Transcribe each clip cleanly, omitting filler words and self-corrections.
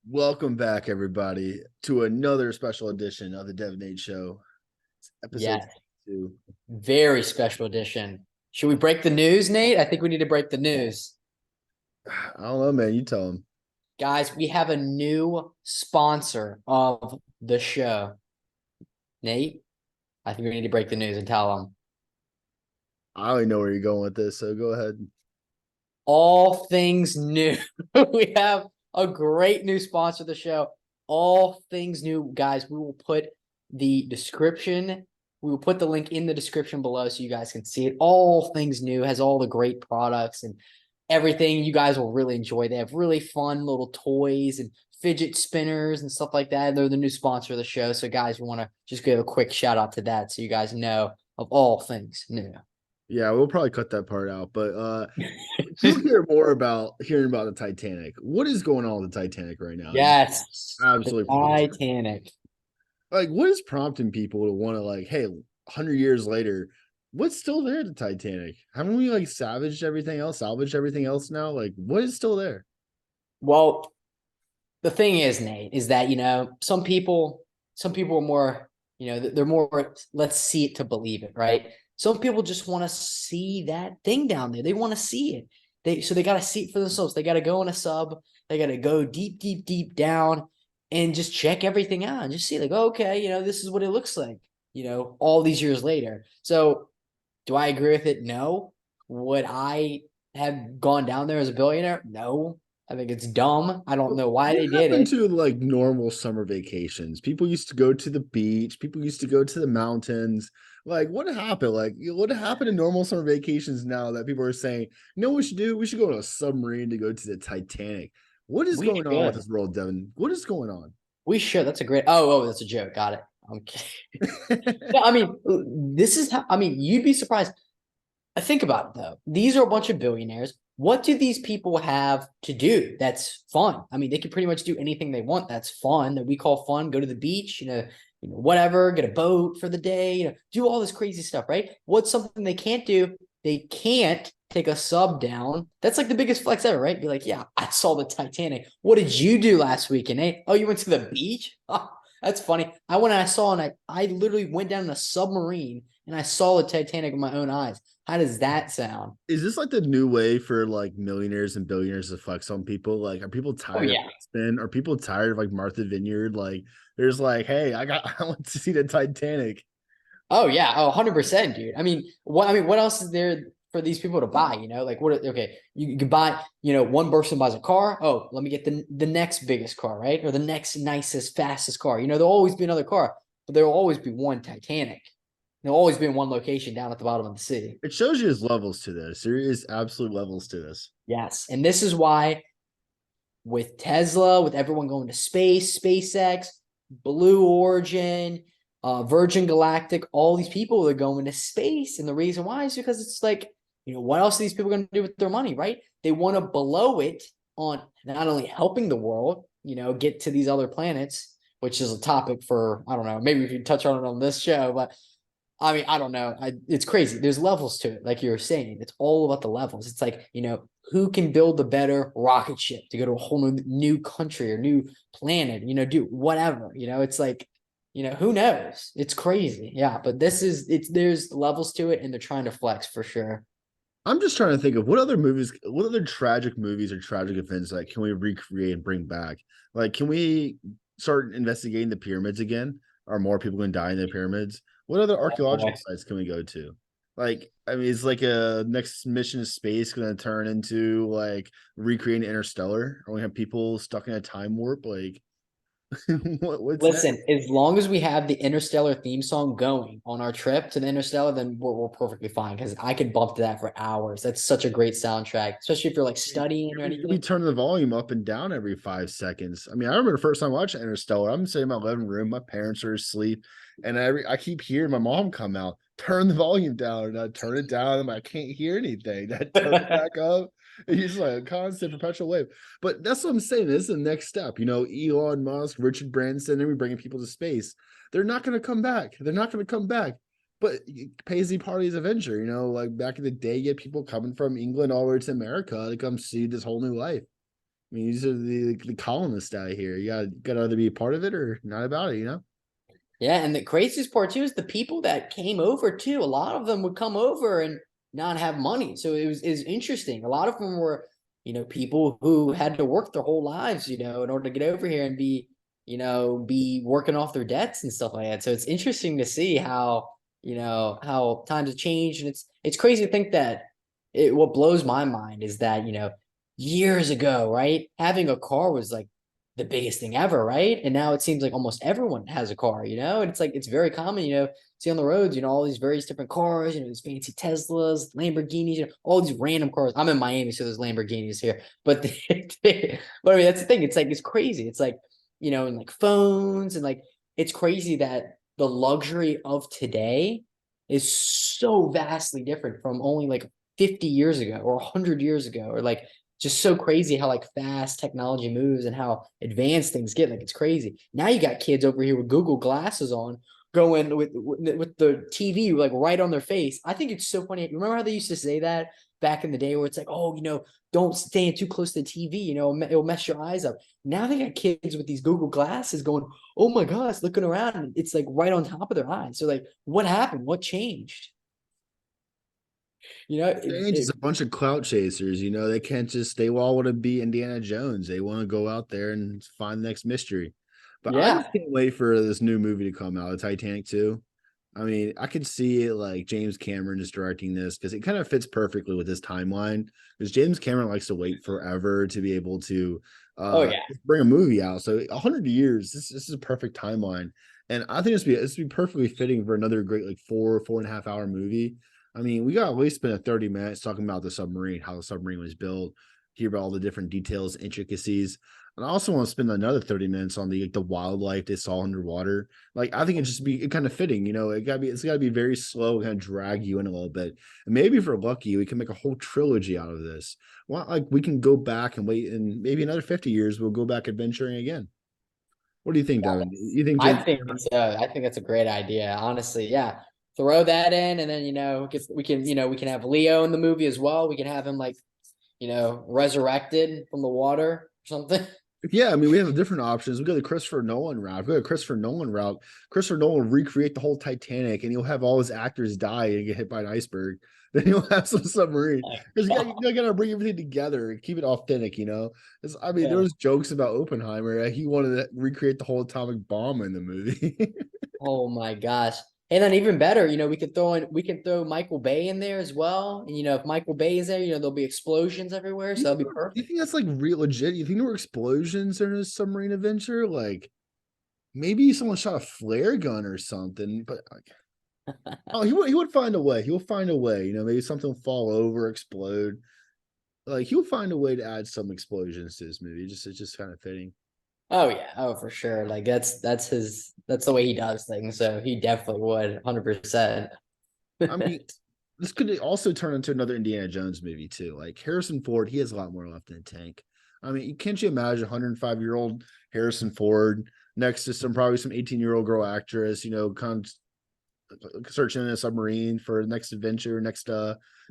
Welcome back, everybody, to another special edition of the Dev Nate Show. It's episode Yes, 2. very special edition. Should we break the news, Nate? I think we need to break the news. I don't know, man. You tell him. Guys, we have a new sponsor of the show. Nate, I think we need to break the news and tell them. I already know where you're going with this, so go ahead. All things new. We have a great new sponsor of the show. All things new, guys. We will put the description. We will put the link in the description below so you guys can see it. All things new has all the great products and everything you guys will really enjoy. They have really fun little toys and fidget spinners and stuff like that. They're the new sponsor of the show. So, guys, we want to just give a quick shout out to that so you guys know of all things new. Yeah, we'll probably cut that part out, but just hearing about the Titanic. What is going on with the Titanic right now? Yes, the Absolutely ridiculous. Titanic. Like, what is prompting people to want to hey, 100 years later, what's still there at the Titanic? Haven't we salvaged everything else now? Like, what is still there? Well, the thing is, Nate, is that some people are more, they're more let's see it to believe it, right? Some people just want to see that thing down there. They want to see it. They got to see it for themselves. They got to go in a sub. They got to go deep, deep, deep down and just check everything out and just see like, okay, this is what it looks like, all these years later. So do I agree with it? No. Would I have gone down there as a billionaire? No. I think it's dumb. I don't know why What they did happened it. to normal summer vacations? People used to go to the beach, people used to go to the mountains. Like, what happened? Like, what happened to normal summer vacations now that people are saying, you know what we should do? We should go on a submarine to go to the Titanic. What is We going on with should. this world, Devin? What is going on? We should. That's a great. Oh, that's a joke. Got it. Okay. No, I mean, this is how. I mean, you'd be surprised. Think about it though. These are a bunch of billionaires. What do these people have to do that's fun? I mean, they can pretty much do anything they want that's fun that we call fun. Go to the beach, whatever, get a boat for the day, do all this crazy stuff, right? What's something they can't do? They can't take a sub down. That's like the biggest flex ever, right? Be like, yeah, I saw the Titanic. What did you do last weekend, eh? Oh, you went to the beach? Oh, that's funny. I went and I saw, and I literally went down in a submarine and I saw the Titanic with my own eyes. How does that sound? Is this like the new way for millionaires and billionaires to flex on people? Like, are people Oh tired of yeah. spin? Are people tired of Martha Vineyard? Like, there's hey, I want to see the Titanic. Oh yeah. Oh, 100%, dude. What else is there for these people to buy? Like what okay, you can buy, one person buys a car. Oh, let me get the next biggest car, right? Or the next nicest, fastest car. There'll always be another car, but there'll always be one Titanic. There'll always be in one location down at the bottom of the sea. It shows you his levels to this. There is absolute levels to this. Yes. And this is why with Tesla, with everyone going to space, SpaceX, Blue Origin, Virgin Galactic, all these people are going to space. And the reason why is because it's like, what else are these people going to do with their money, right? They want to blow it on not only helping the world, get to these other planets, which is a topic for, I don't know, maybe we can touch on it on this show, but I mean, I don't know. It's crazy. There's levels to it, like you were saying. It's all about the levels. It's like, who can build the better rocket ship to go to a whole new country or new planet, do whatever. It's like, who knows? It's crazy. Yeah. But there's levels to it and they're trying to flex for sure. I'm just trying to think of what other tragic movies or tragic events can we recreate and bring back? Like, can we start investigating the pyramids again? Are more people going to die in the pyramids? What other Oh, archaeological boy. sites can we go to? Like, I mean, is a next mission to space going to turn into recreating Interstellar? Or we have people stuck in a time warp? Like, what's that? Listen, as long as we have the Interstellar theme song going on our trip to the Interstellar, then we're perfectly fine because I could bump to that for hours. That's such a great soundtrack, especially if you're like studying or You'll be anything. turning the volume up and down every 5 seconds. I mean, I remember the first time watching Interstellar. I'm sitting in my living room, my parents are asleep, and I keep hearing my mom come out, turn the volume down, and I turn it down, and I can't hear anything. I turn it back up. It's just like a constant perpetual wave. But that's what I'm saying. This is the next step. Elon Musk, Richard Branson, and we're bringing people to space. They're not going to come back. They're not going to come back. But Paisley Party's adventure, like back in the day, you had people coming from England all the way to America to come see this whole new life. I mean, these are the colonists out here. You gotta either be a part of it or not about it, you know? Yeah, and the craziest part too is the people that came over too. A lot of them would come over and not have money, so it was is interesting. A lot of them were, people who had to work their whole lives, in order to get over here and be working off their debts and stuff like that. So it's interesting to see how times have changed, and it's crazy to think that what blows my mind is that years ago, right, having a car was like the biggest thing ever, right? And now it seems like almost everyone has a car, and it's like it's very common, see on the roads, all these various different cars, these fancy Teslas, Lamborghinis, all these random cars. I'm in Miami, so there's Lamborghinis here, but but I mean that's the thing. It's like it's crazy. It's like and like phones and like it's crazy that the luxury of today is so vastly different from only like 50 years ago or 100 years ago, or like just so crazy how like fast technology moves and how advanced things get. Like it's crazy. Now you got kids over here with Google glasses on, going with the TV like right on their face. I think it's so funny. Remember how they used to say that back in the day, where it's like, oh, don't stand too close to the TV. It'll mess your eyes up. Now they got kids with these Google glasses going, oh my gosh, looking around, and it's like right on top of their eyes. So like, what happened? What changed? It's a bunch of clout chasers, they can't just they all want to be Indiana Jones. They want to go out there and find the next mystery. But I Yeah. just can't wait for this new movie to come out, the Titanic 2. I mean, I could see it like James Cameron just directing this because it kind of fits perfectly with this timeline. Because James Cameron likes to wait forever to be able to Oh yeah. bring a movie out. So 100 years, this is a perfect timeline. And I think this would be perfectly fitting for another great like 4.5 hour movie. I mean, we got at least spend 30 minutes talking about the submarine, how the submarine was built, hear about all the different details, intricacies. And I also want to spend another 30 minutes on the wildlife they saw underwater. Like, I think it kind of fitting, it's gotta be very slow, kind of drag you in a little bit. And maybe if we're lucky, we can make a whole trilogy out of this. Well, like we can go back and wait, and maybe another 50 years, we'll go back adventuring again. What do you think, Devin? You think I James think Cameron? so. I think that's a great idea. Honestly, yeah. Throw that in, and then we can have Leo in the movie as well. We can have him like resurrected from the water or something. Yeah, I mean, we have different options. We go the Christopher Nolan route. We go the Christopher Nolan route. Christopher Nolan will recreate the whole Titanic, and he'll have all his actors die and get hit by an iceberg. Then he'll have some submarine because you gotta bring everything together and keep it authentic. I mean, there Yeah. was jokes about Oppenheimer. He wanted to recreate the whole atomic bomb in the movie. Oh my gosh. And then even better, we can throw Michael Bay in there as well. And if Michael Bay is there, there'll be explosions everywhere. So that'll be You perfect. think that's like real legit? You think there were explosions in a submarine adventure? Like maybe someone shot a flare gun or something, but like, oh, he would find a way. He'll find a way. Maybe something will fall over, explode. Like he'll find a way to add some explosions to this movie. It's just kind of fitting. Oh yeah, oh for sure. Like that's the way he does things. So he definitely would 100%. I mean, this could also turn into another Indiana Jones movie too. Like Harrison Ford, he has a lot more left in the tank. I mean, can't you imagine 105-year-old Harrison Ford next to probably some 18-year-old girl actress, kind of searching in a submarine for next adventure, next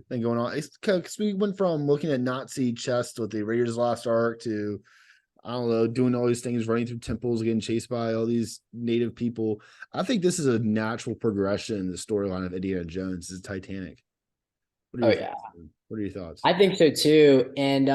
thing going on. It's because we went from looking at Nazi chests with the Raiders of the Lost Ark to I don't know, doing all these things, running through temples, getting chased by all these native people. I think this is a natural progression in the storyline of Indiana Jones. Is Titanic. What are Oh your yeah. thoughts? What are your thoughts? I think so too. And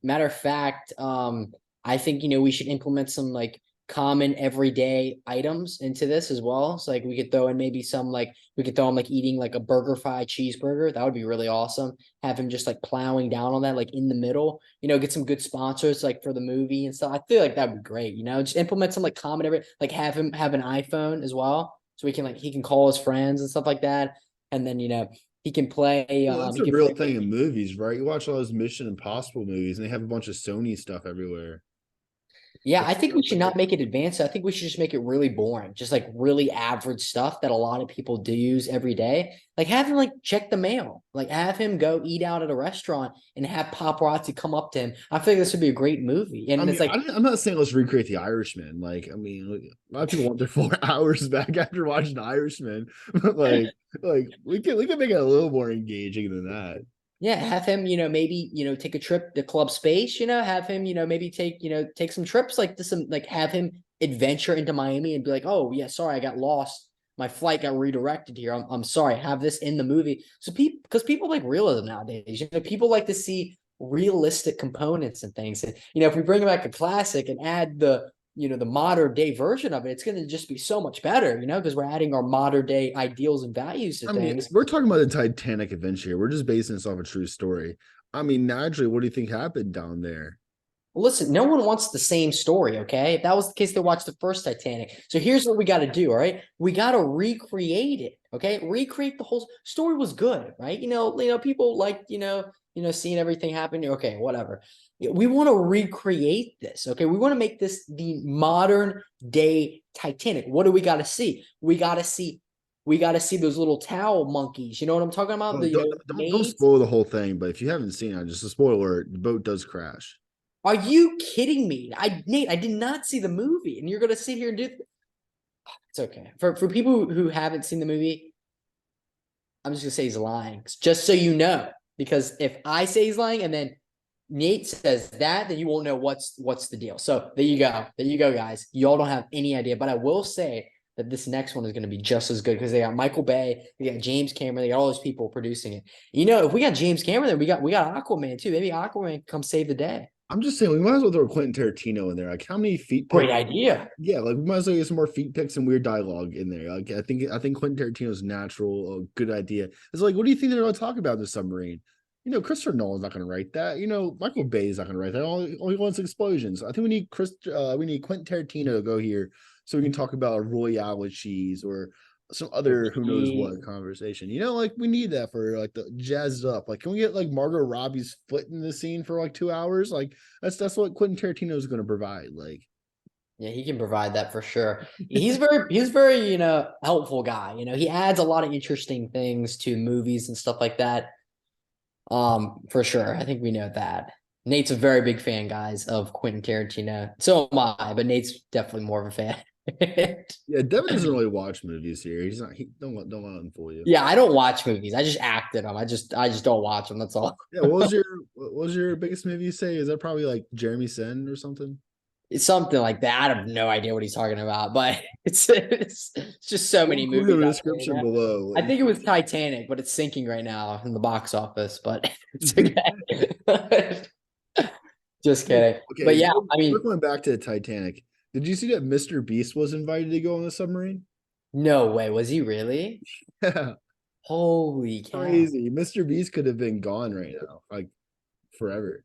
matter of fact, I think we should implement some like common everyday items into this as well. So like we could throw in maybe some like we could throw him like eating like a burger fry cheeseburger. That would be really awesome. Have him just like plowing down on that like in the middle. Get some good sponsors like for the movie and stuff. I feel like that would be great. Just implement some like common every like have him have an iPhone as well. So he can call his friends and stuff like that. And then he can play. Well, that's He a can real play. thing in movies, right? You watch all those Mission Impossible movies, and they have a bunch of Sony stuff everywhere. Yeah, That's I think we should not make it advanced. I think we should just make it really boring, just like really average stuff that a lot of people do use every day. Like have him like check the mail, like have him go eat out at a restaurant and have paparazzi come up to him. I feel like this would be a great movie. I And it's mean, like, I'm not saying let's recreate The Irishman. Like, I mean, a lot of people want their 4 hours back after watching The Irishman, but like we can make it a little more engaging than that. Yeah, have him, maybe, take a trip to club space, have him, maybe take some trips like this, like have him adventure into Miami and be like, oh yeah, sorry, I got lost. My flight got redirected here. I'm sorry. Have this in the movie. So because people like realism nowadays, people like to see realistic components and things. And, if we bring back a classic and add the modern day version of it, it's going to just be so much better, because we're adding our modern day ideals and values to I mean, things. we're talking about the Titanic adventure here. We're just basing this off a true story. I mean, naturally, what do you think happened down there? Listen, no one wants the same story, okay? If that was the case, they watched the first Titanic. So here's what we got to do, all right? We got to recreate it, okay? Recreate the whole story was good, right? People like, seeing everything happen. Okay, whatever. We want to recreate this, okay? We want to make this the modern day Titanic. What do we got to see? We got to see those little towel monkeys. You know what I'm talking about? Oh, don't Maids. spoil the whole thing, but if you haven't seen it, just a spoiler: the boat does crash. Are you kidding me? Nate, I did not see the movie, and you're gonna sit here and do. It's okay for people who haven't seen the movie. I'm just gonna say he's lying, just so you know. Because if I say he's lying, and then Nate says that, then you won't know what's the deal. So there you go, guys. Y'all don't have any idea, but I will say that this next one is going to be just as good because they got Michael Bay, they got James Cameron, they got all those people producing it. If we got James Cameron, then we got Aquaman too. Maybe Aquaman can come save the day. I'm just saying we might as well throw Quentin Tarantino in there. Like, how many feet Great pics? idea. Yeah, like we might as well get some more feet pics and weird dialogue in there. Like, I think Quentin Tarantino's natural, a good idea. It's like, what do you think they're going to talk about in the submarine? Christopher Nolan's not going to write that. Michael Bay's not going to write that. All he wants explosions. I think we need Quentin Tarantino to go here so we can talk about a royale cheese or some other who knows what conversation. Like we need that for like the jazzed up. Like, can we get like Margot Robbie's foot in the scene for like 2 hours? Like that's what Quentin Tarantino is going to provide. Like, Yeah, he can provide that for sure. He's very, helpful guy. He adds a lot of interesting things to movies and stuff like that. For sure. I think we know that. Nate's a very big fan, guys, of Quentin Tarantino. So am I, but Nate's definitely more of a fan. yeah, Devin doesn't really watch movies here. He's not. He don't let him fool you. Yeah, I don't watch movies. I just act in them. I just don't watch them. That's all. Yeah, what was your biggest movie you say? Is that probably like Jeremy Sen or something? It's something like that. I have no idea what he's talking about, but it's just so many We'll go movies to the out there, description below. I think it was Titanic, but it's sinking right now in the box office, but it's okay. Just kidding. Okay, But yeah, I mean, circling back to the Titanic. Did you see that Mr. Beast was invited to go on the submarine? no way. Was he really? Yeah, Holy cow. crazy. Mr. Beast could have been gone right now, like forever.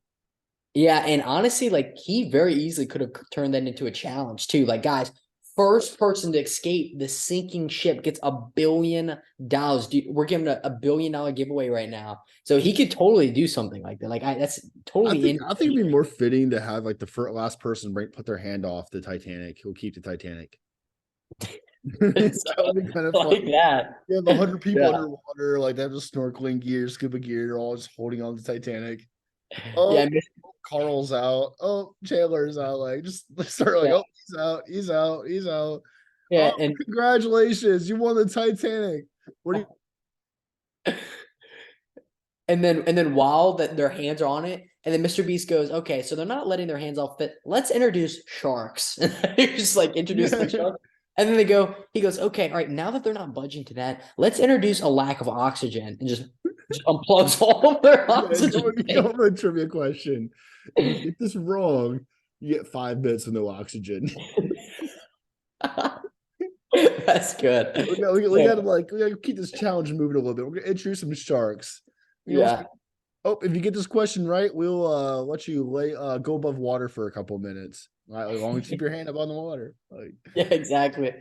Yeah, and honestly, like he very easily could have turned that into a challenge too. Like, guys, first person to escape the sinking ship gets $1 billion. Dude, we're giving a $1 billion giveaway right now. So he could totally do something like that. Like that's totally I think it'd be more fitting to have like the first last person put their hand off the Titanic who'll keep the Titanic. That so, would be kind of like fun. that. Yeah, the 100 people Yeah. underwater, like they have the snorkeling gear, scuba gear, they're all just holding on to the Titanic. Yeah, Oh, Carl's out. Oh, Chandler's out. Like, just start like, yeah, oh, he's out. He's out. He's out. yeah, Oh, congratulations! You won the Titanic. What do you? and then while that their hands are on it, and then Mr. Beast goes, okay, so they're not letting their hands off it. Let's introduce sharks. He's just like introducing the sharks. And then he goes, okay, all right, now that they're not budging to that, let's introduce a lack of oxygen and just unplugs all of their oxygen. Come with a trivia question. If you get this wrong, you get 5 minutes with no oxygen. That's good. We gotta keep this challenge moving a little bit. We're gonna introduce some sharks. Yeah. Oh, if you get this question right, we'll let you go above water for a couple minutes. All right, as long as you keep your hand up on the water. Like, Yeah, exactly.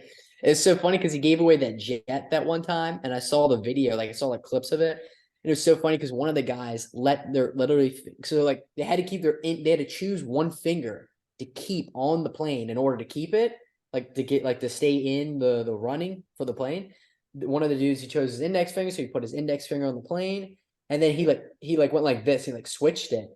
It's so funny because he gave away that jet that one time, and I saw the video, like I saw like clips of it. And it was so funny because one of the guys they had to they had to choose one finger to keep on the plane in order to keep it, to stay in the running for the plane. One of the dudes, he chose his index finger, so he put his index finger on the plane, and then he went like this, he switched it.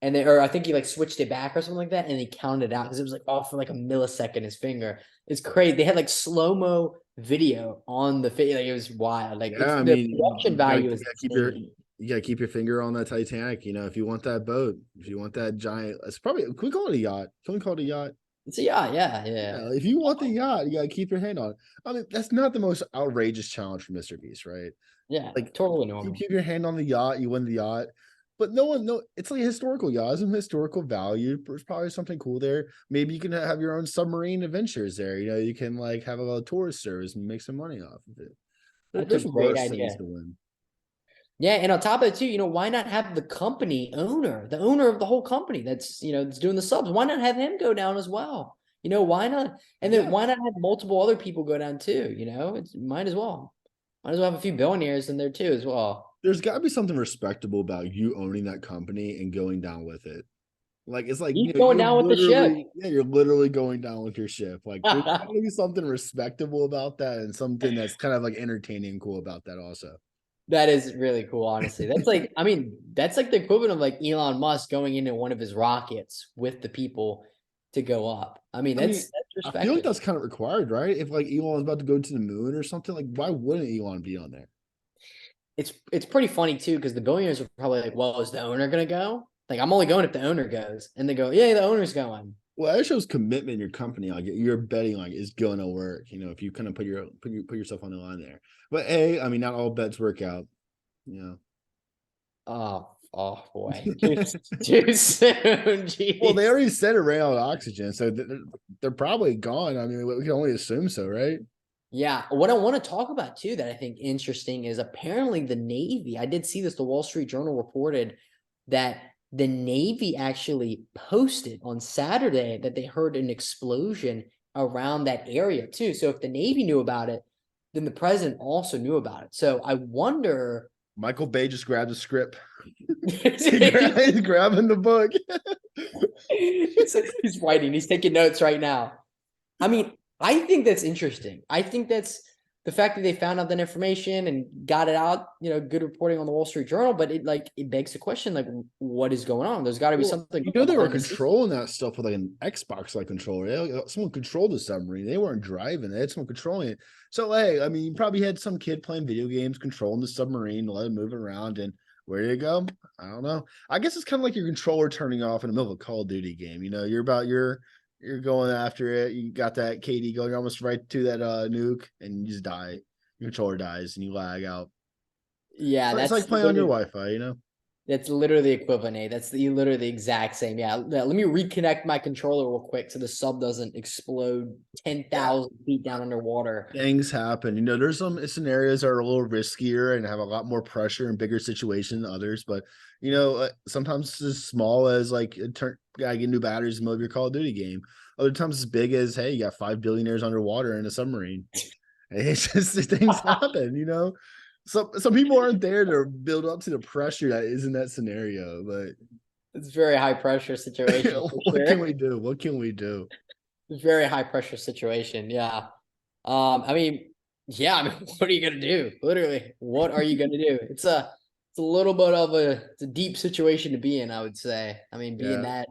Or I think he switched it back or something like that, and he counted it out because it was off for a millisecond. His finger, it's crazy. They had slow-mo video on the it was wild. yeah, I The mean, production value is keep your insane. You gotta keep your finger on that Titanic. If you want that boat, if you want that giant, it's probably, can we call it a yacht? Can we call it a yacht? So yeah. Yeah, if you want the yacht, you gotta keep your hand on it. I mean, that's not the most outrageous challenge for Mr. Beast, right? Yeah, Like, totally you normal. keep your hand on the yacht, you win the yacht. But no one, no, it's like a historical yacht, it's a historical value. There's probably something cool there. Maybe you can have your own submarine adventures there. You can like have a little tourist service and make some money off of it. That's a There's great worse things idea. to win. Yeah, and on top of it too, why not have the company owner, the owner of the whole company that's doing the subs? Why not have him go down as well? Why not? And then Yeah, why not have multiple other people go down too? It's might as well. Might as well have a few billionaires in there too as well. there's got to be something respectable about you owning that company and going down with it. Like it's like He's going down with the ship. you're literally going down with your ship. Like there's got to be something respectable about that, and something that's kind of like entertaining and cool about that also. That is really cool, honestly. That's like, I mean, that's like the equivalent of like Elon Musk going into one of his rockets with the people to go up. I mean, I mean, that's I feel like respectable. that's kind of required, right? If like Elon's about to go to the moon or something, like why wouldn't Elon be on there? It's pretty funny too, because the billionaires are probably like, well, is the owner gonna go? Like, I'm only going if the owner goes. And they go, yeah, the owner's going. Well, that shows commitment in your company. Like you're betting like is gonna work. If you kind of put yourself on the line there. But hey, I mean, not all bets work out. You Oh boy. know. Too soon. Well, they Jeez. already said it ran out of oxygen, so they're probably gone. I mean, we can only assume so, right? Yeah. What I want to talk about too that I think interesting is apparently the Navy. I did see this. The Wall Street Journal reported that the Navy actually posted on Saturday that they heard an explosion around that area too. So if the Navy knew about it, then the president also knew about it. So I wonder. Michael Bay just grabbed the script. he's, He's grabbing the book. he's writing. He's taking notes right now. I mean, I think that's interesting. I think that's the fact that they found out that information and got it out, good reporting on the Wall Street Journal, but it begs the question, like, what is going on? There's got to be Well, something they were behind the scenes. controlling that stuff with like an Xbox like controller. Someone controlled the submarine. They weren't driving. They had someone controlling it. So hey, I mean, you probably had some kid playing video games, controlling the submarine, let it move around, and where did it go? I don't know. I guess it's kind of like your controller turning off in the middle of a Call of Duty game. You're going after it. You got that KD going almost right to that nuke, and you just die. Your controller dies, and you lag out. Yeah, So it's like playing on your Wi-Fi. that's literally the equivalent. That's literally the exact same. Yeah, let me reconnect my controller real quick so the sub doesn't explode Yeah. 10,000 feet down underwater. Things happen. There's some scenarios that are a little riskier and have a lot more pressure and bigger situation than others. But sometimes it's as small as like gotta get new batteries in the middle of your Call of Duty game. Other times it's big as hey, you got 5 billionaires underwater in a submarine. It's just things happen. Some people aren't there to build up to the pressure that is in that scenario. But It's a very high pressure situation for what can sure. we do? What can we do? Very high pressure situation. Yeah. I mean, yeah, I mean, what are you gonna do? Literally, what are you gonna do? It's a little bit of it's a deep situation to be in, I would say. I mean, being Yeah.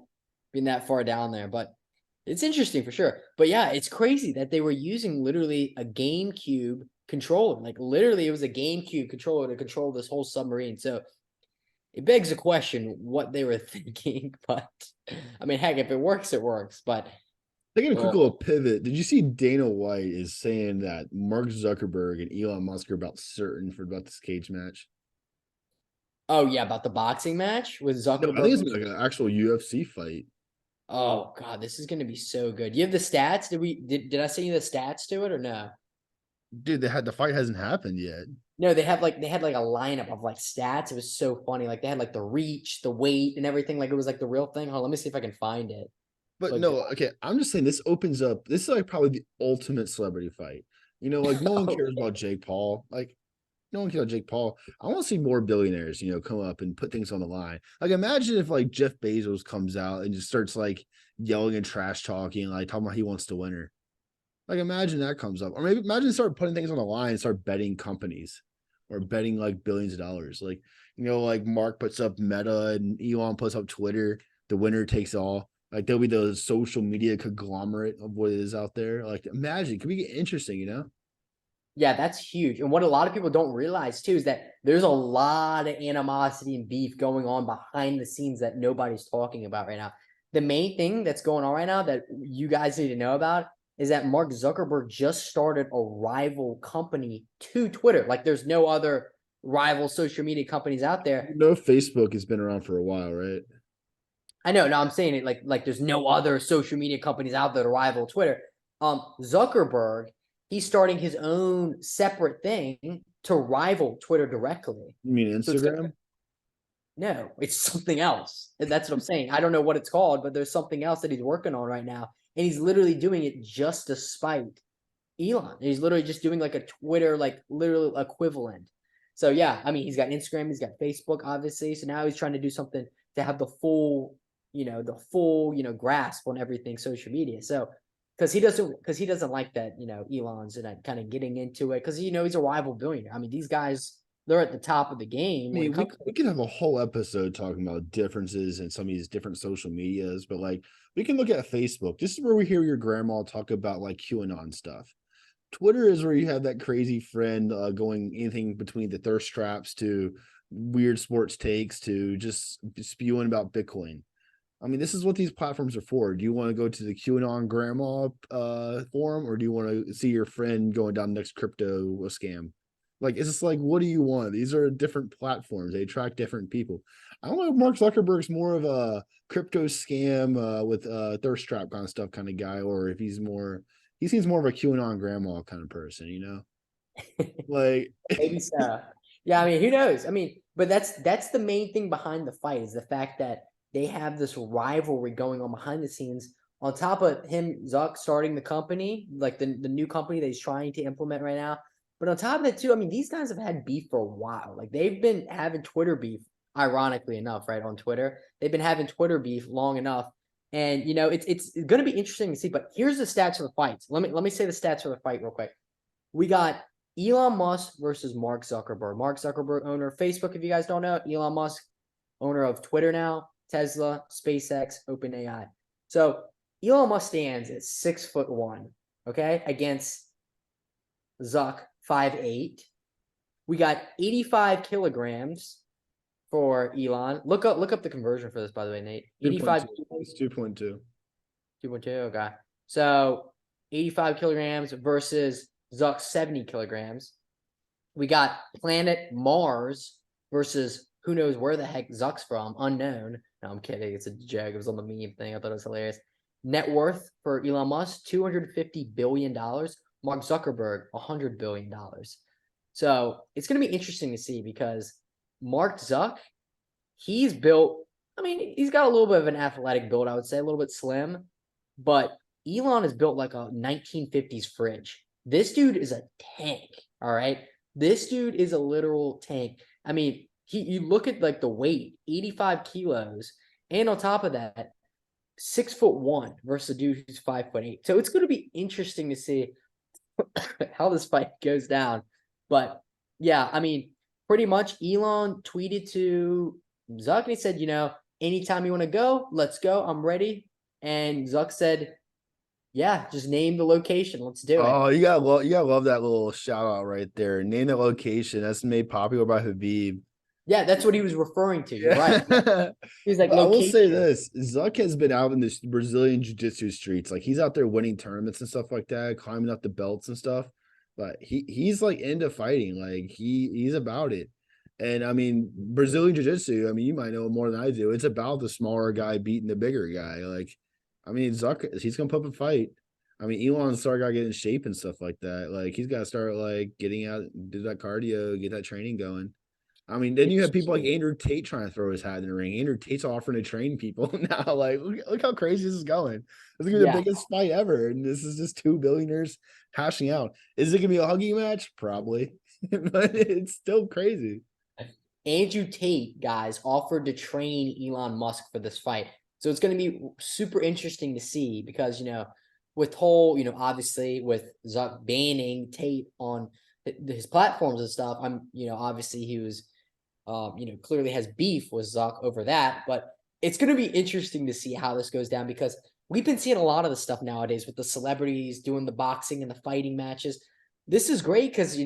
that far down there, but it's interesting for sure. But yeah, it's crazy that they were using literally a GameCube controller. Like literally, it was a GameCube controller to control this whole submarine. So it begs the question what they were thinking. But I mean, heck, if it works, it works. But Taking a quick well, little pivot, did you see Dana White is saying that Mark Zuckerberg and Elon Musk are about certain for about this cage match? oh yeah, about the boxing match with No, I think Zuckerberg it's versus. like an actual UFC fight. Oh god, this is gonna be so good. You have the stats? Did I send you the stats to it or no? Dude, the fight hasn't happened yet. No, they had like a lineup of like stats. It was so funny. Like they had like the reach, the weight, and everything. Like it was like the real thing. Hold on, let me see if I can find it. But But no, okay, I'm just saying this opens up. This is like probably the ultimate celebrity fight. Like no one oh, cares about Jake Paul. Like no one cares about Jake Paul. I want to see more billionaires, come up and put things on the line. Like imagine if like Jeff Bezos comes out and just starts like yelling and trash talking, like talking about he wants to win her. Like imagine that comes up, or maybe imagine start putting things on the line and start betting companies, or betting like billions of dollars. Like like Mark puts up Meta and Elon puts up Twitter. The winner takes all. Like there'll be the social media conglomerate of what it is out there. Like imagine, it could be interesting. Yeah, that's huge. And what a lot of people don't realize too is that there's a lot of animosity and beef going on behind the scenes that nobody's talking about right now. The main thing that's going on right now that you guys need to know about is that Mark Zuckerberg just started a rival company to Twitter. Like there's no other rival social media companies out there. Facebook has been around for a while, right? I know, no, I'm saying it like there's no other social media companies out there to rival Twitter. Zuckerberg, he's starting his own separate thing to rival Twitter directly. You mean So Instagram? no, it's something else. And that's what I'm saying. I don't know what it's called, but there's something else that he's working on right now. And he's literally doing it just to spite Elon. He's literally just doing like a Twitter, like literal equivalent. So yeah, I mean, he's got Instagram, he's got Facebook, obviously. So now he's trying to do something to have the full, grasp on everything social media. So because he doesn't like that, Elon's and kind of getting into it because he's a rival billionaire. I mean, these guys, they're at the top of the game I when mean, it comes we could have a whole episode talking about differences in some of these different social medias, but like we can look at Facebook. This is where we hear your grandma talk about like QAnon stuff. Twitter is where you have that crazy friend going anything between the thirst traps to weird sports takes to just spewing about Bitcoin. I mean, this is what these platforms are for. Do you want to go to the QAnon grandma forum, or do you want to see your friend going down the next crypto scam? Like, it's just like, what do you want? These are different platforms. They attract different people. I don't know if Mark Zuckerberg's more of a crypto scam with thirst trap kind of stuff kind of guy, or if he seems more of a QAnon grandma kind of person, Like, maybe so. Yeah, I mean, who knows? I mean, but that's the main thing behind the fight is the fact that they have this rivalry going on behind the scenes. On top of him, Zuck starting the company, like the new company that he's trying to implement right now. But on top of that, too, I mean, these guys have had beef for a while. Like they've been having Twitter beef, ironically enough, right? On Twitter. They've been having Twitter beef long enough. And it's gonna be interesting to see. But here's the stats for the fights. Let me say the stats for the fight real quick. We got Elon Musk versus Mark Zuckerberg. Mark Zuckerberg, owner of Facebook, if you guys don't know. Elon Musk, owner of Twitter now, Tesla, SpaceX, OpenAI. So Elon Musk stands at 6'1", okay, against Zuck 5'8". We got 85 kilograms for Elon. Look up the conversion for this, by the way, Nate. 85. It's 2.2. 2.2. Okay. So 85 kilograms versus Zuck 70 kilograms. We got planet Mars versus who knows where the heck Zuck's from, unknown. No, I'm kidding. It's a joke. It was on the meme thing. I thought it was hilarious. Net worth for Elon Musk, $250 billion. Mark Zuckerberg, $100 billion. So it's going to be interesting to see because Mark Zuck, he's built, I mean, he's got a little bit of an athletic build, I would say, a little bit slim, but Elon is built like a 1950s fridge. This dude is a tank, all right? This dude is a literal tank. I mean, you look at like the weight, 85 kilos, and on top of that, 6'1" versus a dude who's 5'8". So it's going to be interesting to see how this fight goes down. But yeah, I mean, pretty much Elon tweeted to Zuck and he said, anytime you want to go, let's go. I'm ready. And Zuck said, yeah, just name the location. Let's do it. Oh, you gotta love that little shout out right there. Name the location. That's made popular by Habib. Yeah, that's what he was referring to. You're right. He's like, I will say location. this: Zuck has been out in the Brazilian jiu-jitsu streets. Like he's out there winning tournaments and stuff like that, climbing up the belts and stuff. But he's like into fighting. Like he's about it. And I mean, Brazilian jiu-jitsu, I mean, you might know more than I do. It's about the smaller guy beating the bigger guy. Like, I mean, Zuck, he's gonna put up a fight. I mean, Elon's started got to get in shape and stuff like that. Like he's got to start like getting out, do that cardio, get that training going. I mean, then you have people like Andrew Tate trying to throw his hat in the ring. Andrew Tate's offering to train people now. Like, look how crazy this is going. This is gonna be the biggest fight ever, and this is just two billionaires hashing out. Is it gonna be a huggy match? Probably, but it's still crazy. Andrew Tate, guys, offered to train Elon Musk for this fight. So it's going to be super interesting to see because, with whole, obviously with Zuck banning Tate on his platforms and stuff, obviously he was, clearly has beef with Zuck over that. But it's going to be interesting to see how this goes down because we've been seeing a lot of the stuff nowadays with the celebrities doing the boxing and the fighting matches. this is great because,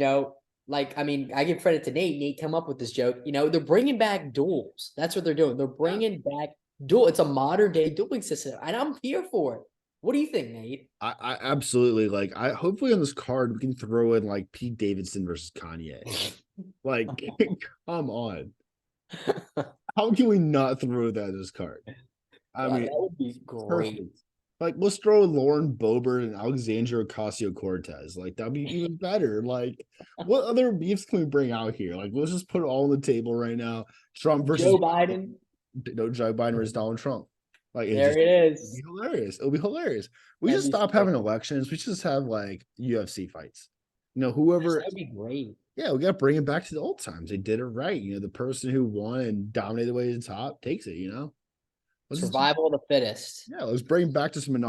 like, I mean, I give credit to Nate. Nate come up with this joke. They're bringing back duels. That's what they're doing. They're Yeah. bringing back duel. It's a modern day dueling system, and I'm here for it. What do you think, Nate? I absolutely like. I hopefully on this card we can throw in like Pete Davidson versus Kanye. Like, come on, how can we not throw that in this card? I That mean, would be great. perfect. Like, let's throw Lauren Boebert and Alexandra Ocasio Cortez. Like, that'd be even better. Like, what other beefs can we bring out here? Like, let's just put it all on the table right now. Trump versus Joe Biden. no Joe Biden versus Donald Trump. Like, it There just it it'd is. be hilarious. It'll be hilarious. We should That'd be stop so having cool. elections. We should just have like UFC fights. Whoever. That'd be great. Yeah, we got to bring it back to the old times. They did it right. The person who won and dominated the way to the top takes it. Let's just Survival of the fittest. Yeah, let's bring back to some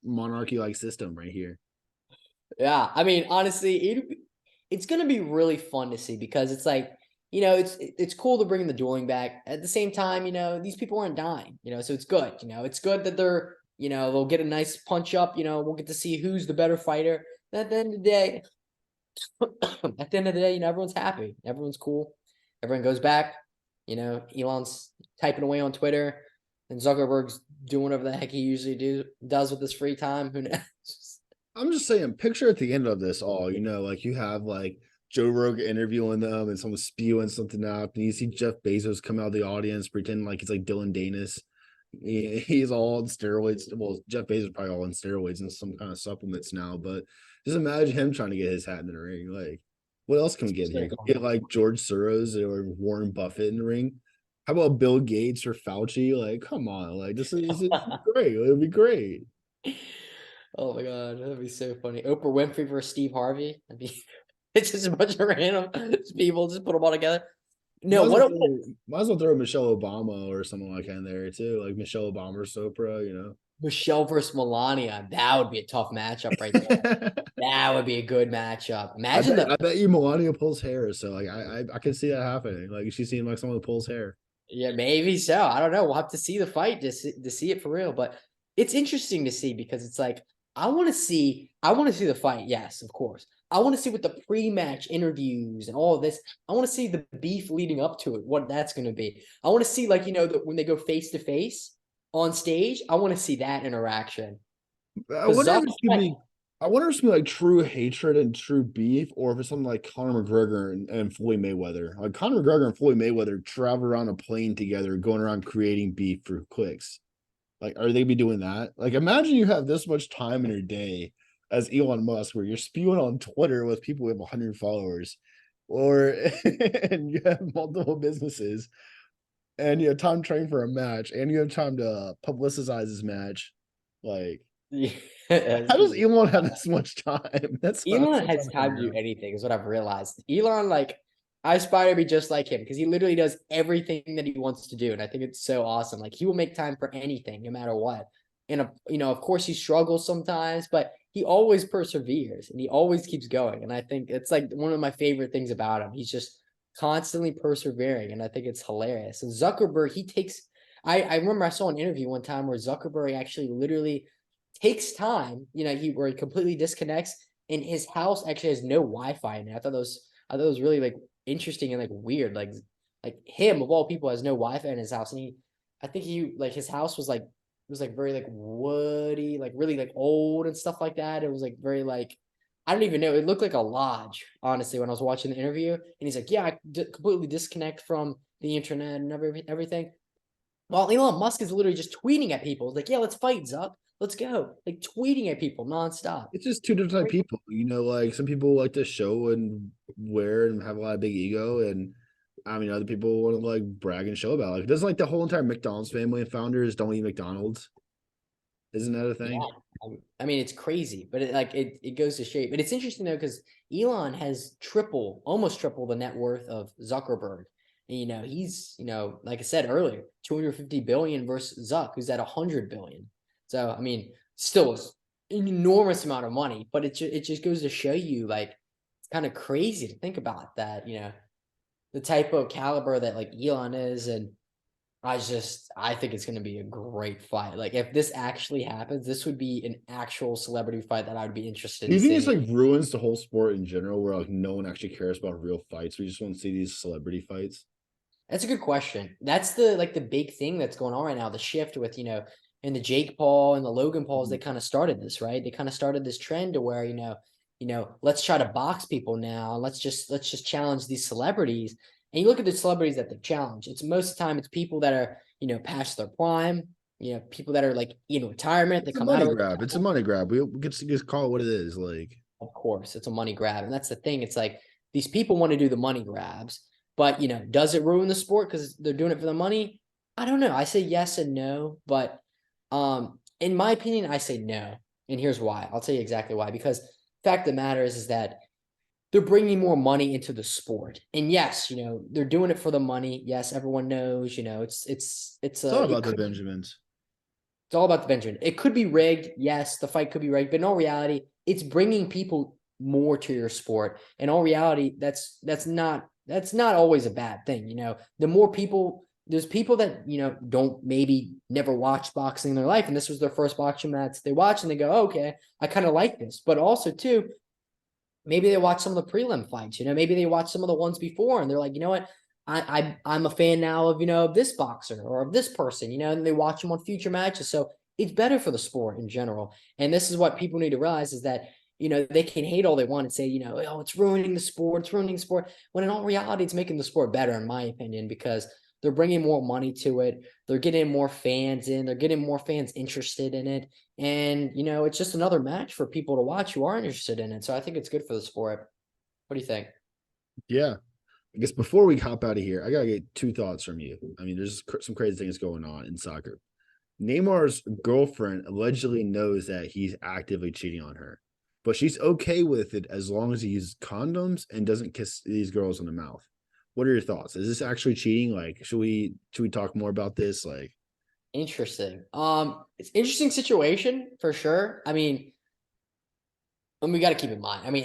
monarchy like system right here. Yeah, I mean, honestly, it's gonna be really fun to see because it's like, it's cool to bring the dueling back. At the same time, these people aren't dying, so it's good. It's good that they'll get a nice punch up. We'll get to see who's the better fighter. At the end of the day, everyone's happy, everyone's cool, everyone goes back. Elon's typing away on Twitter, and Zuckerberg's doing whatever the heck he usually does with his free time. Who knows? I'm just saying, picture at the end of this all, like you have like Joe Rogan interviewing them and someone spewing something out, and you see Jeff Bezos come out of the audience pretending like he's like Dylan Danis. He's all on steroids. Well, Jeff Bezos is probably all on steroids and some kind of supplements now, but just imagine him trying to get his hat in the ring. Like, what else can we get here? Can we get like George Soros or Warren Buffett in the ring? How about Bill Gates or Fauci? Like, come on, like this is great. It would be great. Oh my god, that'd be so funny. Oprah Winfrey versus Steve Harvey. It's just a bunch of random people, just put them all together. No, Might as well throw Michelle Obama or something like that in there too, like Michelle Obama or Sopra. Michelle versus Melania. That would be a tough matchup right there. That would be a good matchup. Imagine I bet you Melania pulls hair, so like I can see that happening. Like she seemed like someone who pulls hair. Yeah, maybe so. I don't know. We'll have to see the fight to see it for real. But it's interesting to see because it's like I want to see the fight. Yes, of course. I want to see what the pre-match interviews and all of this. I want to see the beef leading up to it, what that's going to be. I want to see when they go face to face on stage. I want to see that interaction. I wonder if it's gonna be. I wonder if it's gonna be like true hatred and true beef, or if it's something like Conor McGregor and Floyd Mayweather. Like Conor McGregor and Floyd Mayweather travel around a plane together, going around creating beef for clicks. Like, are they be doing that? Like, imagine you have this much time in your day as Elon Musk, where you're spewing on Twitter with people with 100 followers, or and you have multiple businesses, and you have time training for a match, and you have time to publicize this match. Like, Yeah, how does Elon have this much time? That's Elon has time to do anything, is what I've realized. Elon, I aspire to be just like him because he literally does everything that he wants to do. And I think it's so awesome. Like, he will make time for anything, no matter what. And, of course, he struggles sometimes, but he always perseveres and he always keeps going. And I think it's like one of my favorite things about him. He's just constantly persevering. And I think it's hilarious. And Zuckerberg, I remember I saw an interview one time where Zuckerberg actually literally takes time, where he completely disconnects, and his house actually has no Wi-Fi in it. I thought that was really interesting and weird. Like him of all people has no Wi-Fi in his house, and I think his house was very woody, really old and stuff like that. It was very I don't even know. It looked like a lodge, honestly, when I was watching the interview. And he's like, yeah, I completely disconnect from the internet and everything. While Elon Musk is literally just tweeting at people. He's like, yeah, let's fight, Zuck. Let's go. Tweeting at people nonstop. It's just two different type of people. Like some people like to show and wear and have a lot of big ego, and I mean other people want to brag and show about. Doesn't the whole entire McDonald's family and founders don't eat McDonald's? Isn't that a thing? Yeah. I mean, it's crazy, but it goes to shape. But it's interesting though, because Elon has almost triple the net worth of Zuckerberg. And, he's, like I said earlier, 250 billion versus Zuck, who's at 100 billion. So, I mean, still an enormous amount of money, but it just goes to show you, it's kind of crazy to think about that, the type of caliber that Elon is. And I think it's going to be a great fight. Like if this actually happens, this would be an actual celebrity fight that I would be interested Do in you think it's seeing. like ruins the whole sport in general, where like no one actually cares about real fights? We just want to see these celebrity fights. That's a good question. That's the big thing that's going on right now. The shift with, and the Jake Paul and the Logan Pauls, they Mhm. kind of started this, right? They kind of started this trend to where, let's try to box people now. Let's just challenge these celebrities. And you look at the celebrities that they've challenged. It's most of the time it's people that are, past their prime, people that are like in retirement, they It's a come out money of grab. It's a retirement. money grab. We could just call it what it is. Like, Of course, it's a money grab. And that's the thing. It's like these people want to do the money grabs, but does it ruin the sport because they're doing it for the money? I don't know. I say yes and no, but in my opinion, I say no. And here's why. I'll tell you exactly why. Because fact of the matter is that they're bringing more money into the sport. And yes, they're doing it for the money. Yes, everyone knows, it's all it about the could Benjamins. it's all about the Benjamin. It could be rigged. Yes, the fight could be rigged, but in all reality, it's bringing people more to your sport. In all reality, that's not always a bad thing. The more people, there's people that don't maybe never watch boxing in their life, and this was their first boxing match they watch, and they go, oh, "Okay, I kind of like this." But also too, maybe they watch some of the prelim fights. Maybe they watch some of the ones before, and they're like, you know what, I'm a fan now of this boxer or of this person. And they watch them on future matches. So it's better for the sport in general. And this is what people need to realize is that they can hate all they want and say oh, it's ruining the sport, it's ruining the sport. When in all reality, it's making the sport better, in my opinion, because they're bringing more money to it. They're getting more fans in. They're getting more fans interested in it. And, it's just another match for people to watch who are interested in it. So I think it's good for the sport. What do you think? Yeah. I guess before we hop out of here, I gotta get two thoughts from you. I mean, there's some crazy things going on in soccer. Neymar's girlfriend allegedly knows that he's actively cheating on her, but she's okay with it as long as he uses condoms and doesn't kiss these girls on the mouth. What are your thoughts? Is this actually cheating? Like, should we talk more about this? Like, Interesting. It's interesting situation for sure. I mean, and we got to keep in mind. I mean,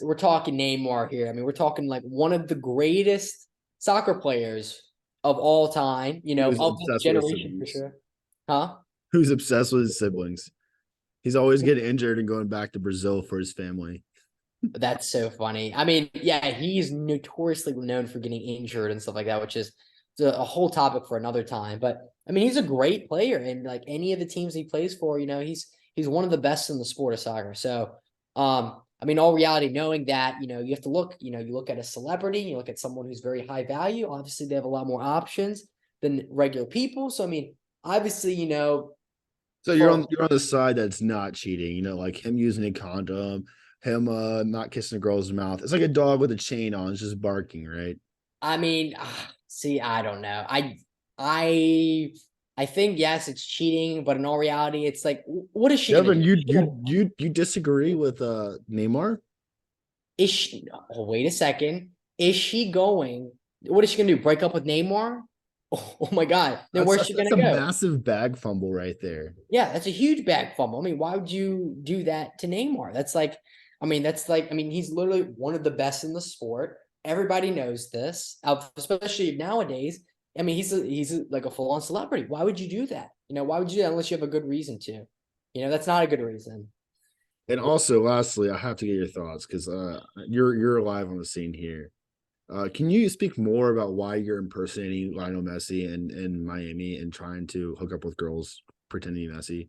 we're talking Neymar here. I mean, we're talking like one of the greatest soccer players of all time, who's of this obsessed with his generation for siblings? sure. Huh? Who's obsessed with his siblings? He's always getting injured and going back to Brazil for his family. That's so funny. I mean, yeah, he's notoriously known for getting injured and stuff like that, which is a whole topic for another time. But I mean, he's a great player, and like any of the teams he plays for, he's one of the best in the sport of soccer. So, I mean, all reality, knowing that, you have to look, you look at a celebrity, you look at someone who's very high value. Obviously, they have a lot more options than regular people. So, I mean, obviously, So you're for on you're on the side that's not cheating, like him using a condom, him not kissing a girl's mouth. It's like a dog with a chain on, it's just barking, right? I mean, see, I don't know. I, I think yes, it's cheating, but in all reality, it's like, what is she gonna Devin, do? you disagree with Neymar? Is she? Oh, wait a second. Is she going? What is she gonna do? Break up with Neymar? Oh my God! Then That's where's that's, she that's gonna a go? massive bag fumble right there. Yeah, that's a huge bag fumble. I mean, why would you do that to Neymar? I mean, he's literally one of the best in the sport. Everybody knows this, especially nowadays. I mean, like a full on celebrity. Why would you do that? Why would you do that unless you have a good reason to? That's not a good reason. And also, lastly, I have to get your thoughts because you're alive on the scene here. Can you speak more about why you're impersonating Lionel Messi in Miami and trying to hook up with girls pretending to be Messi?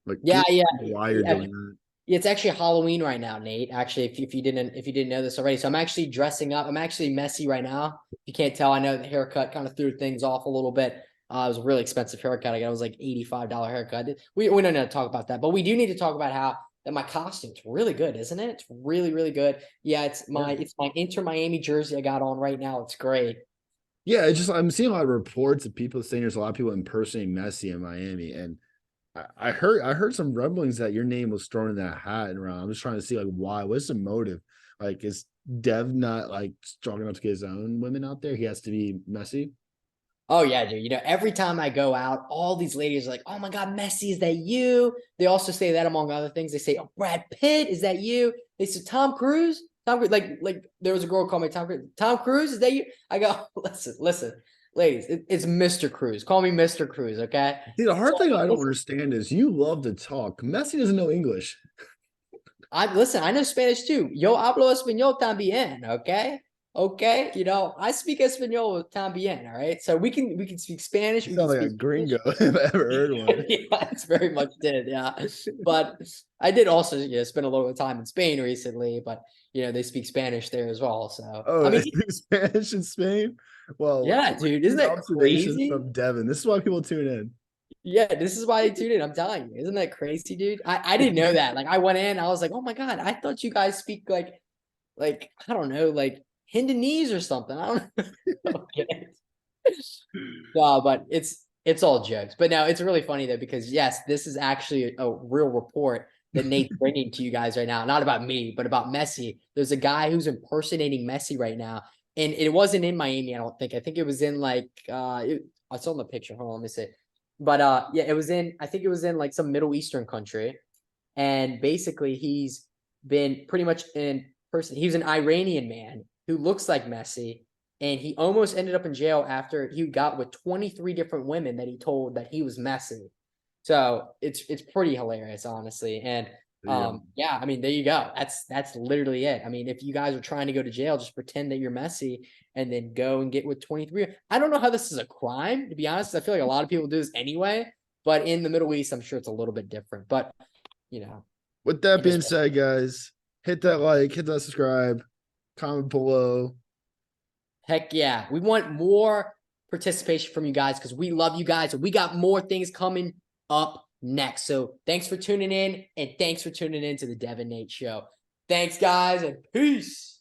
Like, can Yeah, you yeah, explain why you're yeah. doing that? It's actually Halloween right now, Nate. Actually, if you didn't know this already, so I'm actually dressing up. I'm actually messy right now. If you can't tell, I know the haircut kind of threw things off a little bit. It was a really expensive haircut. I got it was like $85 haircut. We don't need to talk about that, but we do need to talk about how that my costume's really good, isn't it? It's really, really good. Yeah, Yeah. it's my Inter Miami jersey I got on right now. It's great. Yeah, it's just I'm seeing a lot of reports of people saying there's a lot of people impersonating Messi in Miami, and I heard some rumblings that your name was thrown in that hat and around. I'm just trying to see like why. What's the motive? Like, is Dev not like strong enough to get his own women out there? He has to be Messi. Oh yeah, dude. Every time I go out, all these ladies are like, "Oh my God, Messi, is that you?" They also say that among other things. They say, "Oh, Brad Pitt, is that you?" They say, "Tom Cruise, Tom Cruise." Like there was a girl called me Tom Cruise. Tom Cruise, is that you? I go, listen. ladies, it's Mr. Cruz. Call me Mr. Cruz, okay? See, the hard So thing I don't listen, understand is you love to talk. Messi doesn't know English. I know Spanish too. Yo hablo español también, okay? Okay, I speak español también, all right? So we can speak Spanish, You we can sound like a speak gringo English. if I ever heard one. Yeah, it's very much did, yeah. But I did also, spend a little bit of time in Spain recently, but they speak Spanish there as well. So Oh, I they mean, speak Spanish in Spain? Well, yeah, dude, isn't good that observations crazy? from Devin. This is why people tune in. Yeah, this is why they tuned in. I'm telling you, isn't that crazy, dude? I didn't know that. Like I went in, I was like, oh my god, I thought you guys speak like I don't know, like Hindanese or something. I don't know. Okay. No, but it's all jokes. But no, it's really funny though, because yes, this is actually a real report that Nate's bringing to you guys right now. Not about me, but about Messi. There's a guy who's impersonating Messi right now. And it wasn't in Miami, I don't think. I think it was in like I saw in the picture. Hold on, let me see. But yeah, I think it was in like some Middle Eastern country. And basically he's been pretty much in person. He was an Iranian man who looks like Messi, and he almost ended up in jail after he got with 23 different women that he told that he was Messi. So it's pretty hilarious, honestly. And Yeah. yeah, I mean, there you go. That's literally it. I mean, if you guys are trying to go to jail, just pretend that you're Messi and then go and get with 23. I don't know how this is a crime, to be honest. I feel like a lot of people do this anyway, but in the Middle East, I'm sure it's a little bit different. But you know, With that it is being said, guys, hit that like, hit that subscribe, comment below. heck yeah. We want more participation from you guys because we love you guys. And we got more things coming up next. So thanks for tuning in, and thanks for tuning in to the Devin Nate Show. Thanks, guys, and peace.